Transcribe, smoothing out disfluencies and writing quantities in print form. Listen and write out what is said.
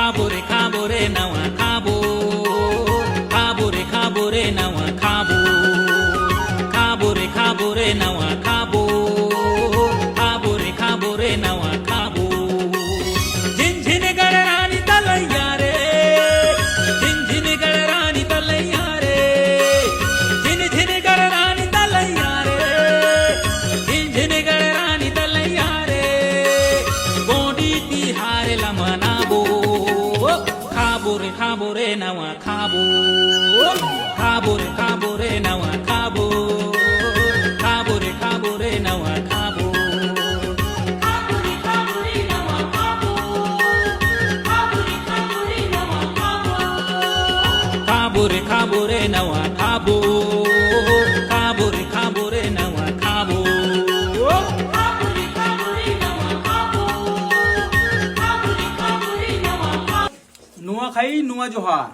খাবো রে নাওয়া খাবো রে নাওয়া খাবো রে নাওয়া খাবো রে নাওয়া খাবো झिन गड़रानी तलैया रे झिन गड़रानी तलैया रे झिन गड़रानी तलैया रे झिन गड़रानी तलैया रे गोडी तिहार लमनाबो खाबो रे नावा खाबो रे नावा खाबो रे नावा खाबो खाबो रे नावा खाबो रे नावा खाबो নোয়াখাই নোয়া জোহার।